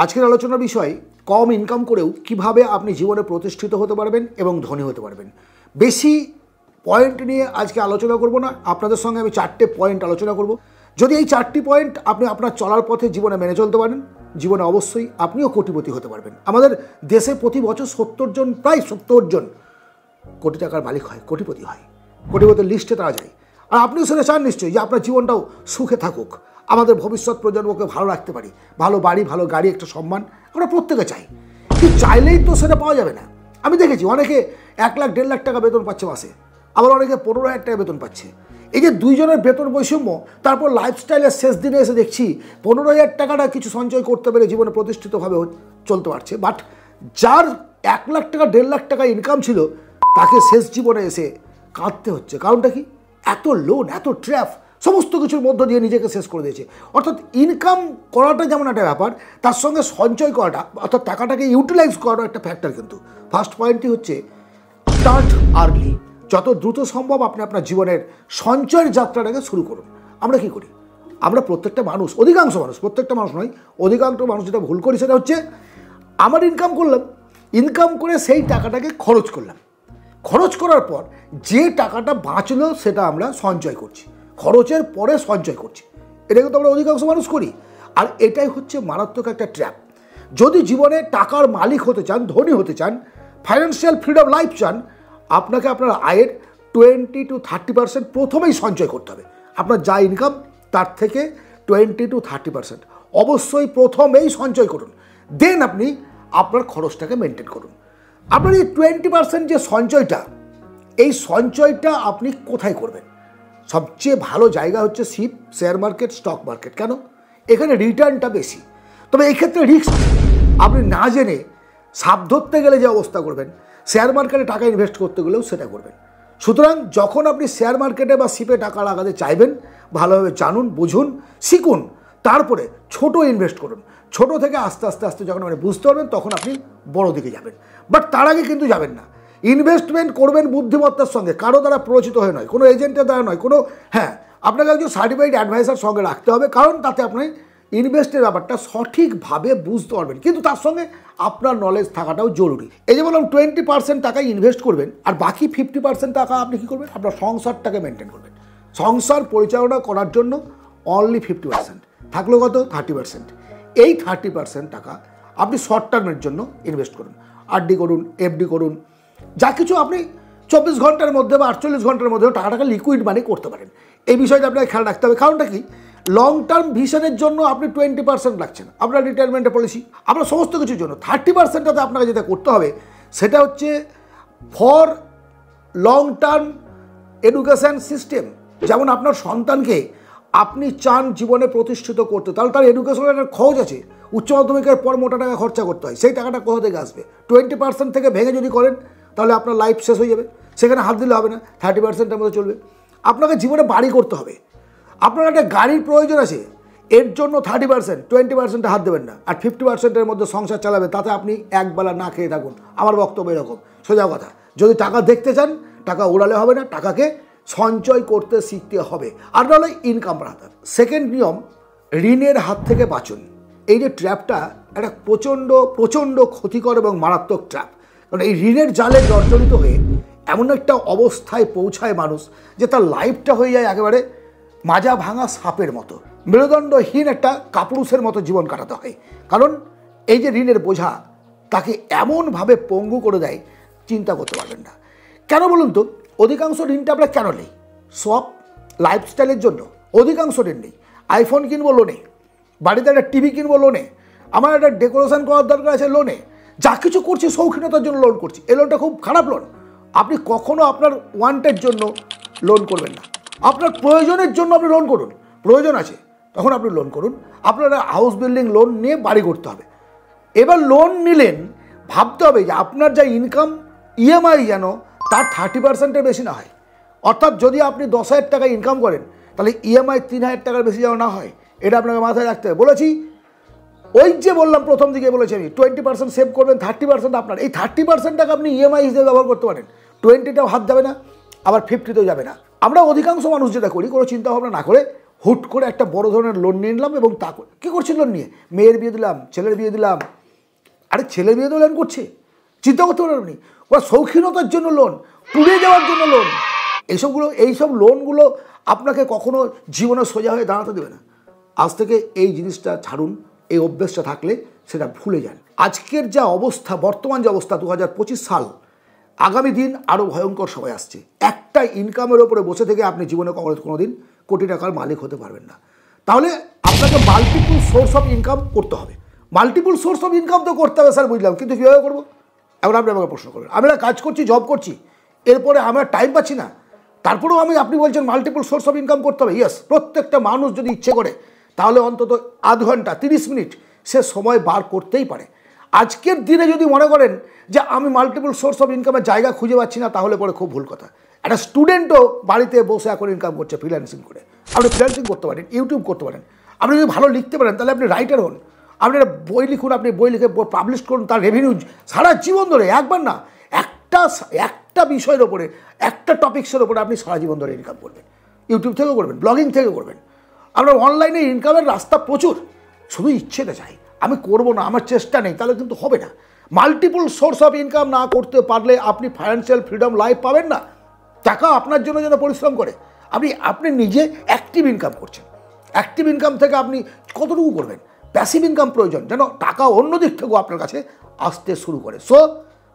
আজকের আলোচনার বিষয় কম ইনকাম করেও কিভাবে আপনি জীবনে প্রতিষ্ঠিত হতে পারবেন এবং ধনী হতে পারবেন। বেশি পয়েন্ট নিয়ে আজকে আলোচনা করব না, আপনাদের সঙ্গে আমি 4টে পয়েন্ট আলোচনা করব। যদি এই 4টি পয়েন্ট আপনি আপনার চলার পথে জীবনে মেনে চলতে পারেন, জীবনে অবশ্যই আপনিও কোটিপতি হতে পারবেন। আমাদের দেশে প্রতি বছর 70 জন, প্রায় 70 জন কোটি টাকার মালিক হয়, কোটিপতি হয়, কোটিপতির লিস্টে তারা যায়। আর আপনিও সেটা চান নিশ্চয়ই যে আপনার জীবনটাও সুখে থাকুক, আমাদের ভবিষ্যৎ প্রজন্মকে ভালো রাখতে পারি, ভালো বাড়ি, ভালো গাড়ি, একটা সম্মান আমরা প্রত্যেকে চাই। কিন্তু চাইলেই তো সেটা পাওয়া যাবে না। আমি দেখেছি অনেকে 1 লাখ 1.5 লাখ টাকা বেতন পাচ্ছে মাসে, আবার অনেকে 15,000 টাকা বেতন পাচ্ছে। এই যে দুইজনের বেতন বৈষম্য, তারপর লাইফস্টাইলের শেষ দিনে এসে দেখছি 15,000 টাকাটা কিছু সঞ্চয় করতে পেরে জীবনে প্রতিষ্ঠিতভাবে চলতে পারছে, বাট যার 1 লাখ টাকা 1.5 লাখ টাকা ইনকাম ছিল তাকে শেষ জীবনে এসে কাঁদতে হচ্ছে। কারণটা কি? এত লোন, এত ট্র্যাপ, সমস্ত কিছুর মধ্য দিয়ে নিজেকে শেষ করে দিয়েছে। অর্থাৎ ইনকাম করাটা যেমন একটা ব্যাপার, তার সঙ্গে সঞ্চয় করাটা, অর্থাৎ টাকাটাকে ইউটিলাইজ করাটা একটা ফ্যাক্টর। কিন্তু ফার্স্ট পয়েন্টটি হচ্ছে স্টার্ট আর্লি। যত দ্রুত সম্ভব আপনি আপনার জীবনের সঞ্চয়ের যাত্রাটাকে শুরু করুন। আমরা কি করি? আমরা প্রত্যেকটা মানুষ, অধিকাংশ মানুষ, প্রত্যেকটা মানুষ নয়, অধিকাংশ মানুষ যেটা ভুল করি সেটা হচ্ছে আমার ইনকাম করলাম, ইনকাম করে সেই টাকাটাকে খরচ করলাম, খরচ করার পর যে টাকাটা বাঁচলো সেটা আমরা সঞ্চয় করছি, খরচের পরে সঞ্চয় করছি। এটা কিন্তু আমরা অধিকাংশ মানুষ করি। আর এটাই হচ্ছে মারাত্মক একটা ট্র্যাপ। যদি জীবনে টাকার মালিক হতে চান, ধনী হতে চান, ফাইন্যান্সিয়াল ফ্রিডম লাইফ চান, আপনাকে আপনার আয়ের 20 to 30% প্রথমেই সঞ্চয় করতে হবে। আপনার যা ইনকাম তার থেকে 20 to 30% অবশ্যই প্রথমেই সঞ্চয় করুন। দেন আপনি আপনার খরচটাকে মেনটেন করুন। আপনার এই 20% যে সঞ্চয়টা, এই সঞ্চয়টা আপনি কোথায় করবেন? সবচেয়ে ভালো জায়গা হচ্ছে শেয়ার মার্কেট, স্টক মার্কেট। কেন? এখানে রিটার্নটা বেশি। তবে এই ক্ষেত্রে রিস্ক। আপনি না জেনে সাপ ধরতে গেলে যে অবস্থা করবেন, শেয়ার মার্কেটে টাকা ইনভেস্ট করতে গেলেও সেটা করবেন। সুতরাং যখন আপনি শেয়ার মার্কেটে বা শিপে টাকা লাগাতে চাইবেন, ভালোভাবে জানুন, বুঝুন, শিখুন, তারপরে ছোট ইনভেস্ট করুন। ছোট থেকে আস্তে আস্তে আস্তে যখন আপনি বুঝতে পারবেন তখন আপনি বড় দিকে যাবেন। বাট তার আগে কিন্তু যাবেন না। ইনভেস্টমেন্ট করবেন বুদ্ধিমত্তার সঙ্গে, কারো দ্বারা প্ররোচিত হয়ে নয়, কোনো এজেন্টের দ্বারা নয়, কোনো আপনাকে একজন সার্টিফাইড অ্যাডভাইসার সঙ্গে রাখতে হবে, কারণ তাতে আপনি ইনভেস্টের ব্যাপারটা সঠিকভাবে বুঝতে পারবেন। কিন্তু তার সঙ্গে আপনার নলেজ থাকাটাও জরুরি। এই যে বললাম 20% টাকা ইনভেস্ট করবেন, আর বাকি 50% টাকা আপনি কী করবেন? আপনার সংসারটাকে মেনটেন করবেন। সংসার পরিচালনা করার জন্য অনলি 50% থাকলো, কত? 30%। এই 30% টাকা আপনি শর্ট টার্মের জন্য ইনভেস্ট করুন। আরডি করুন, এফডি করুন, যা কিছু আপনি 24 ঘন্টার মধ্যে বা 48 ঘন্টার মধ্যে টাকাটাকে লিকুইড মানি করতে পারেন। এই বিষয়টা আপনাকে খেয়াল রাখতে হবে। কারণটা কি? লং টার্ম ভিশনের জন্য আপনি 20% রাখছেন, আপনার রিটায়ারমেন্টের পলিসি, আপনার সমস্ত কিছুর জন্য 30%টাতে আপনাকে যেটা করতে হবে সেটা হচ্ছে for long term education system. যেমন আপনার সন্তানকে আপনি চান জীবনে প্রতিষ্ঠিত করতে, তাহলে তার এডুকেশনের একটা খরচ আছে। উচ্চ মাধ্যমিকের পর মোটা টাকা খরচা করতে হয়, সেই টাকাটা কোথা থেকে আসবে? 20% থেকে ভেঙে যদি করেন তাহলে আপনার লাইফ শেষ হয়ে যাবে, সেখানে হাত দিলে হবে না, 30%-এর মধ্যে চলবে। আপনাকে জীবনে বাড়ি করতে হবে, আপনার একটা গাড়ির প্রয়োজন আছে, এর জন্য 30%, 20%-এ হাত দেবেন না, আর 50%-এর মধ্যে সংসার চালাবে, তাতে আপনি একবেলা না খেয়ে থাকুন। আমার বক্তব্য এরকম, সোজা কথা। যদি টাকা দেখতে চান, টাকা ওড়ালে হবে না, টাকাকে সঞ্চয় করতে শিখতে হবে, আর নাহলে ইনকাম বাড়াতে হবে। সেকেন্ড নিয়ম, ঋণের হাত থেকে বাঁচুন। এই যে ট্র্যাপটা, একটা প্রচণ্ড প্রচণ্ড ক্ষতিকর এবং মারাত্মক ট্র্যাপ। কারণ এই ঋণের জালে জর্জরিত হয়ে এমন একটা অবস্থায় পৌঁছায় মানুষ যে তার লাইফটা হয়ে যায় একেবারে মাজা ভাঙা সাপের মতো, মেরুদণ্ডহীন একটা কাপুরুষের মতো জীবন কাটাতে হয়। কারণ এই যে ঋণের বোঝা তাকে এমনভাবে পঙ্গু করে দেয়, চিন্তা করতে পারবেন না। কেন বলুন তো? অধিকাংশ ঋণটা আমরা কেন নেই? সব লাইফস্টাইলের জন্য অধিকাংশ ঋণ নেই। আইফোন কিনবো লোনে, বাড়িতে একটা টিভি কিনবো লোনে, আমার একটা ডেকোরেশন করার দরকার আছে লোনে, যা কিছু করছি শৌখিনতার জন্য লোন করছি। এই লোনটা খুব খারাপ লোন। আপনি কখনো আপনার ওয়ান্টের জন্য লোন করবেন না, আপনার প্রয়োজনের জন্য আপনি লোন করুন। প্রয়োজন আছে তখন আপনি লোন করুন। আপনার হাউস বিল্ডিং লোন নিয়ে বাড়ি করতে হবে। এবার লোন নিলেন, ভাবতে হবে যে আপনার যা ইনকাম, ইএমআই যেন তার 30%-এর বেশি না হয়। অর্থাৎ যদি আপনি 10,000 টাকা ইনকাম করেন, তাহলে ইএমআই 3,000 টাকার বেশি যেন না হয়, এটা আপনাকে মাথায় রাখতে হবে। বলেছি, ওই যে বললাম প্রথম দিকে বলেছি আমি, 20% সেভ করবেন, 30% আপনার। এই 30% টাকা আপনি ইএমআই হিসেবে ব্যবহার করতে পারেন। 20টাও হাত যাবে না, আবার 50তেও যাবে না। আমরা অধিকাংশ মানুষ যেটা করি, কোনো চিন্তা ভাবনা না করে হুট করে একটা বড় ধরনের লোন নিয়ে নিলাম এবং তা কী করছি লোন নিয়ে? মেয়ের বিয়ে দিলাম, ছেলের বিয়ে দিলাম। আরে ছেলের বিয়ে তো লোন করছে, চিন্তা করতে পারেন আপনি। ওরা শৌখিনতার জন্য লোন, ট্যুরে যাওয়ার জন্য লোন। এইসব লোনগুলো আপনাকে কখনো জীবনে সোজা হয়ে দাঁড়াতে দেবে না। আজ থেকে এই জিনিসটা ছাড়ুন, এই অভ্যেসটা থাকলে সেটা ভুলে যান। আজকের যা অবস্থা, বর্তমান যে অবস্থা, 2025 সাল, আগামী দিন আরও ভয়ঙ্কর সময় আসছে। একটা ইনকামের ওপরে বসে থেকে আপনি জীবনে কোনো দিন কোটি টাকার মালিক হতে পারবেন না। তাহলে আপনাকে মাল্টিপল সোর্স অফ ইনকাম করতে হবে। মাল্টিপল সোর্স অফ ইনকাম তো করতে হবে স্যার, বুঝলাম, কিন্তু কীভাবে করবো? এখন আপনি আমাকে প্রশ্ন করবেন, আমরা কাজ করছি, জব করছি, এরপরে আমরা টাইম পাচ্ছি না, তারপরেও আপনি বলছেন মাল্টিপল সোর্স অফ ইনকাম করতে হবে। ইয়েস, প্রত্যেকটা মানুষ যদি ইচ্ছে করে তাহলে অন্তত আধ ঘন্টা 30 মিনিট সে সময় বার করতেই পারে। আজকের দিনে যদি মনে করেন যে আমি মাল্টিপল সোর্স অফ ইনকামের জায়গা খুঁজে পাচ্ছি না, তাহলে পরে খুব ভুল কথা। একটা স্টুডেন্টও বাড়িতে বসে এখন ইনকাম করছে ফ্রিল্যান্সিং করে। আপনি ফ্রিল্যান্সিং করতে পারেন, ইউটিউব করতে পারেন। আপনি যদি ভালো লিখতে পারেন তাহলে আপনি রাইটার হন, আপনি একটা বই লিখুন, আপনি বই লিখে পাবলিশ করুন, তার রেভিনিউ সারা জীবন ধরে, একবার না, একটা বিষয়ের ওপরে, একটা টপিক্সের ওপরে আপনি সারা জীবন ধরে ইনকাম করবেন। ইউটিউব থেকেও করবেন, ব্লগিং থেকে করবেন। আপনার অনলাইনে ইনকামের রাস্তা প্রচুর, শুধু ইচ্ছেটা চাই। আমি করব না, আমার চেষ্টা নেই, তাহলে কিন্তু হবে না। মাল্টিপল সোর্স অফ ইনকাম না করতে পারলে আপনি ফাইন্যান্সিয়াল ফ্রিডম লাইফ পাবেন না। টাকা আপনার জন্য যেন পরিশ্রম করে। আপনি নিজে অ্যাক্টিভ ইনকাম করছেন, অ্যাক্টিভ ইনকাম থেকে আপনি কতটুকু করবেন? প্যাসিভ ইনকাম প্রয়োজন, যেন টাকা অন্য দিক থেকেও আপনার কাছে আসতে শুরু করে। সো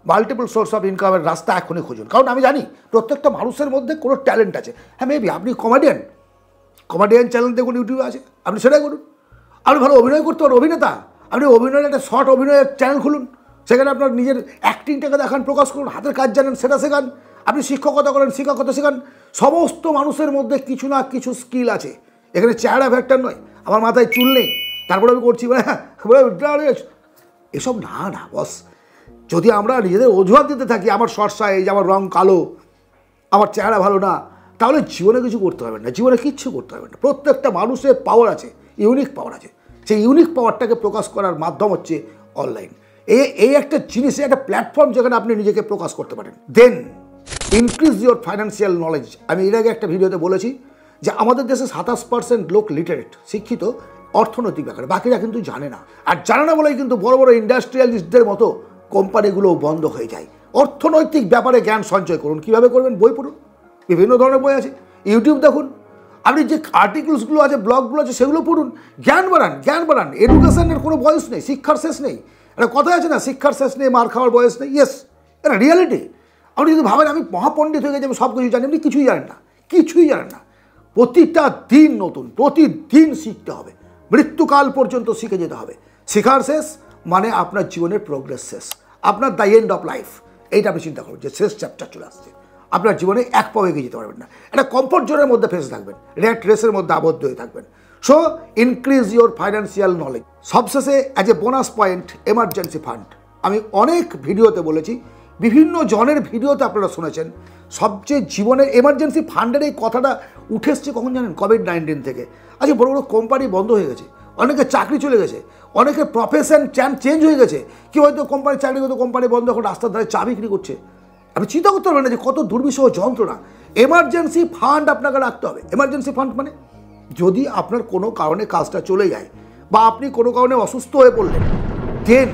মাল্টিপল সোর্স অফ ইনকামের রাস্তা এখনই খুঁজুন। কারণ আমি জানি প্রত্যেকটা মানুষের মধ্যে কোনো ট্যালেন্ট আছে। হ্যাঁ, মেবি আপনি কমেডিয়ান চ্যানেল দেখুন, ইউটিউবে আছে, আপনি সেটাই করুন। আপনি ভালো অভিনয় করতে পারেন, অভিনেতা, আপনি অভিনয়ের একটা শর্ট অভিনয়ের চ্যানেল খুলুন, সেখানে আপনার নিজের অ্যাক্টিংটাকে দেখান, প্রকাশ করুন, হাতের কাজ জানেন সেটা শেখান। আপনি শিক্ষকতা করেন, শিক্ষকতা শেখান। সমস্ত মানুষের মধ্যে কিছু না কিছু স্কিল আছে। এখানে চেহারা ফ্যাক্টর নয়, আমার মাথায় চুল নেই তারপরে আমি করছি, এসব না বস। যদি আমরা নিজেদের অজুহাত দিতে থাকি, আমার শর্ট সাইজ, আমার রং কালো, আমার চেহারা ভালো না, তাহলে জীবনে কিছু করতে পারবেন না, জীবনে কিচ্ছু করতে পারবেন না। প্রত্যেকটা মানুষের পাওয়ার আছে, ইউনিক পাওয়ার আছে। সেই ইউনিক পাওয়ারটাকে প্রকাশ করার মাধ্যম হচ্ছে অনলাইন। এই একটা জিনিস, একটা প্ল্যাটফর্ম যেখানে আপনি নিজেকে প্রকাশ করতে পারেন। দেন ইনক্রিজ ইউর ফাইন্যান্সিয়াল নলেজ। আমি এর আগে একটা ভিডিওতে বলেছি যে আমাদের দেশে 27% লোক লিটারেট, শিক্ষিত অর্থনৈতিক ব্যাপারে, বাকিরা কিন্তু জানে না। আর জানে না বলেই কিন্তু বড় বড় ইন্ডাস্ট্রিয়ালিস্টদের মতো কোম্পানিগুলো বন্ধ হয়ে যায়। অর্থনৈতিক ব্যাপারে জ্ঞান সঞ্চয় করুন। কীভাবে করবেন? বই পড়ুন, বিভিন্ন ধরনের বই আছে, ইউটিউব দেখুন, আপনি যে আর্টিকেলসগুলো আছে, ব্লগগুলো আছে, সেগুলো পড়ুন, জ্ঞান বাড়ান। এডুকেশনের কোনো বয়স নেই, শিক্ষার শেষ নেই। একটা কথা আছে না, শিক্ষার শেষ নেই, মার খাওয়ার বয়স নেই। ইয়েস, এটা রিয়ালিটি। আপনি যদি ভাবেন আমি মহাপণ্ডিত হয়ে গেছি, আমি সব কিছু জানি, আপনি কিছুই জানেন না। প্রতিটা দিন নতুন, প্রতিদিন শিখতে হবে, মৃত্যুকাল পর্যন্ত শিখে যেতে হবে। শেখার শেষ মানে আপনার জীবনের প্রোগ্রেস শেষ, আপনার দ্য এন্ড অফ লাইফ। এইটা আপনি চিন্তা করুন যে শেষ চ্যাপ্টার চলে আসছে, আপনার জীবনে এক পাও এগিয়ে যেতে পারবেন না। একটা কমফোর্ট জোনের মধ্যে ফেসে থাকবেন, র্যাট রেসের মধ্যে আবদ্ধ হয়ে থাকবেন। So increase your financial knowledge. সবশেষে as a bonus point, emergency fund. আমি অনেক ভিডিওতে বলেছি, বিভিন্ন জনের ভিডিওতে আপনারা শুনেছেন, সবচেয়ে জীবনের এমার্জেন্সি ফান্ডের এই কথাটা উঠে এসছে কখন জানেন? কোভিড-19 থেকে। আজকে বড় বড় কোম্পানি বন্ধ হয়ে গেছে, অনেকের চাকরি চলে গেছে, অনেকের প্রফেশন চেঞ্জ হয়ে গেছে। কেউ হয়তো কোম্পানির চাকরি করতো, কোম্পানি বন্ধ, এখন রাস্তার ধারে চা বিক্রি করছে। আপনি চিন্তা করতে পারবেন না যে কত দুর্বিষহ যন্ত্রণা। এমার্জেন্সি ফান্ড আপনাকে রাখতে হবে। এমার্জেন্সি ফান্ড মানে যদি আপনার কোনো কারণে কাজটা চলে যায় বা আপনি কোনো কারণে অসুস্থ হয়ে পড়লেন, দেন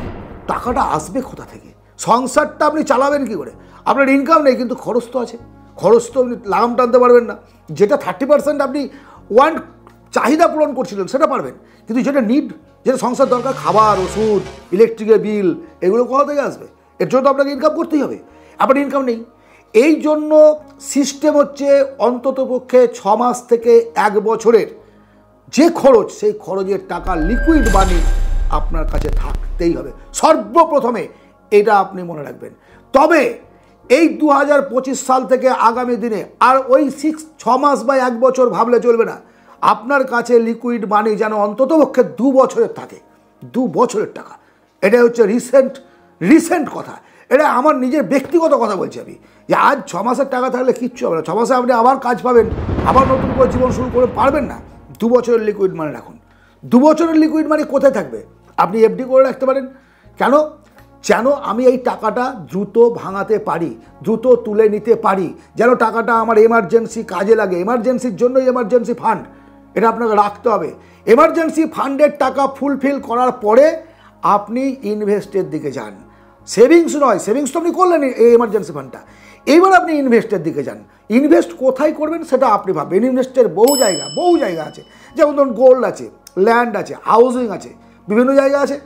টাকাটা আসবে কোথা থেকে? সংসারটা আপনি চালাবেন কী করে? আপনার ইনকাম নেই কিন্তু খরচ তো আছে, খরচ তো আপনি লাগাম টানতে পারবেন না। যেটা 30% আপনি চাহিদা পূরণ করছিলেন সেটা পারবেন, কিন্তু যেটা নিড, যেটা সংসার দরকার, খাবার, ওষুধ, ইলেকট্রিকের বিল, এগুলো কোথা থেকে আসবে? এর জন্য তো আপনাকে ইনকাম করতেই হবে। আপনার ইনকাম নেই, এই জন্য সিস্টেম হচ্ছে অন্ততপক্ষে 6 মাস থেকে 1 বছরের যে খরচ, সেই খরচের টাকা লিকুইড মানি আপনার কাছে থাকতেই হবে সর্বপ্রথমে। এটা আপনি মনে রাখবেন। তবে এই 2025 সাল থেকে আগামী দিনে আর ওই 6 মাস বা 1 বছর ভাবলে চলবে না। আপনার কাছে লিকুইড মানি যেন অন্ততপক্ষে 2 বছরের থাকে, 2 বছরের টাকা। এটাই হচ্ছে রিসেন্ট কথা। এটা আমার নিজের ব্যক্তিগত কথা বলছি আমি, যে আজ 6 মাসের টাকা থাকলে কিচ্ছু হবে না। 6 মাসে আপনি আবার কাজ পাবেন, আবার নতুন করে জীবন শুরু করে পারবেন না। 2 বছরের লিকুইড মানি রাখুন। 2 বছরের লিকুইড মানি কোথায় থাকবে? আপনি এফডি করে রাখতে পারেন। কেন? যেন আমি এই টাকাটা দ্রুত ভাঙাতে পারি, দ্রুত তুলে নিতে পারি, যেন টাকাটা আমার এমার্জেন্সি কাজে লাগে। এমার্জেন্সির জন্যই এমার্জেন্সি ফান্ড। এটা আপনাকে রাখতে হবে। এমার্জেন্সি ফান্ডের টাকা ফুলফিল করার পরে আপনি ইনভেস্টের দিকে যান, সেভিংস নয়। সেভিংস তো আপনি করলেন এই এমার্জেন্সি ফান্ডটা, এইবার আপনি ইনভেস্টের দিকে যান। ইনভেস্ট কোথায় করবেন সেটা আপনি ভাববেন। ইনভেস্টের বহু জায়গা আছে, যেমন ধরুন গোল্ড আছে, ল্যান্ড আছে, হাউজিং আছে, বিভিন্ন জায়গা আছে।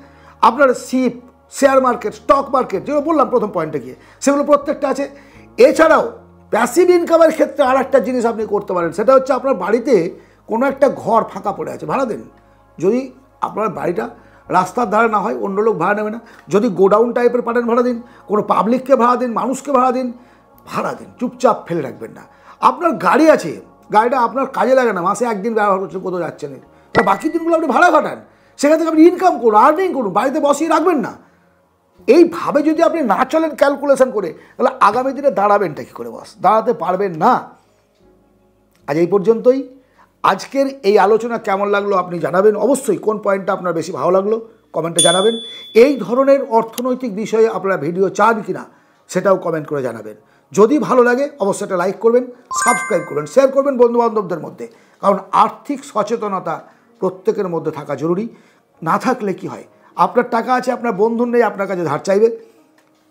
আপনার ship, share market, stock market, যেগুলো বললাম প্রথম পয়েন্টে গিয়ে, সেগুলো প্রত্যেকটা আছে। এছাড়াও প্যাসিভ ইনকামের ক্ষেত্রে আর একটা জিনিস আপনি করতে পারেন, সেটা হচ্ছে আপনার বাড়িতে কোনো একটা ঘর ফাঁকা পড়ে আছে, ভাড়া দেন। যদি আপনার বাড়িটা রাস্তার ধারে না হয়, অন্য লোক ভাড়া নেবে না। যদি গোডাউন টাইপের পারেন ভাড়া দিন, কোনো পাবলিককে ভাড়া দিন, মানুষকে ভাড়া দিন, চুপচাপ ফেলে রাখবেন না। আপনার গাড়ি আছে, গাড়িটা আপনার কাজে লাগে না, মাসে একদিন ব্যবহার করছেন, কোথাও যাচ্ছেন, তার বাকি দিনগুলো আপনি ভাড়া কাটান, সেখান থেকে আপনি ইনকাম করুন, আর্নিং করুন, বাড়িতে বসিয়ে রাখবেন না। এইভাবে যদি আপনি না চলেন ক্যালকুলেশন করে, তাহলে আগামী দিনে দাঁড়াবেনটা কী করে বস? দাঁড়াতে পারবেন না। আজ এই পর্যন্তই। আজকের এই আলোচনা কেমন লাগলো আপনি জানাবেন অবশ্যই। কোন পয়েন্টটা আপনার বেশি ভালো লাগলো কমেন্টে জানাবেন। এই ধরনের অর্থনৈতিক বিষয়ে আপনারা ভিডিও চান কি না সেটাও কমেন্ট করে জানাবেন। যদি ভালো লাগে অবশ্যই একটা লাইক করবেন, সাবস্ক্রাইব করবেন, শেয়ার করবেন বন্ধুবান্ধবদের মধ্যে। কারণ আর্থিক সচেতনতা প্রত্যেকের মধ্যে থাকা জরুরি। না থাকলে কি হয়, আপনার টাকা আছে, আপনার বন্ধু নেই, আপনার কাছে ধার চাইবে,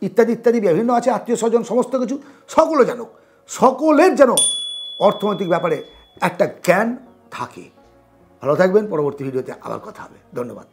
ইত্যাদি ইত্যাদি বিভিন্ন আছে, আত্মীয় স্বজন, সমস্ত কিছু। সকলে জানুক, সকলের যেন অর্থনৈতিক ব্যাপারে একটা জ্ঞান থাকে। ভালো থাকবেন। পরবর্তী ভিডিওতে আবার কথা হবে। ধন্যবাদ।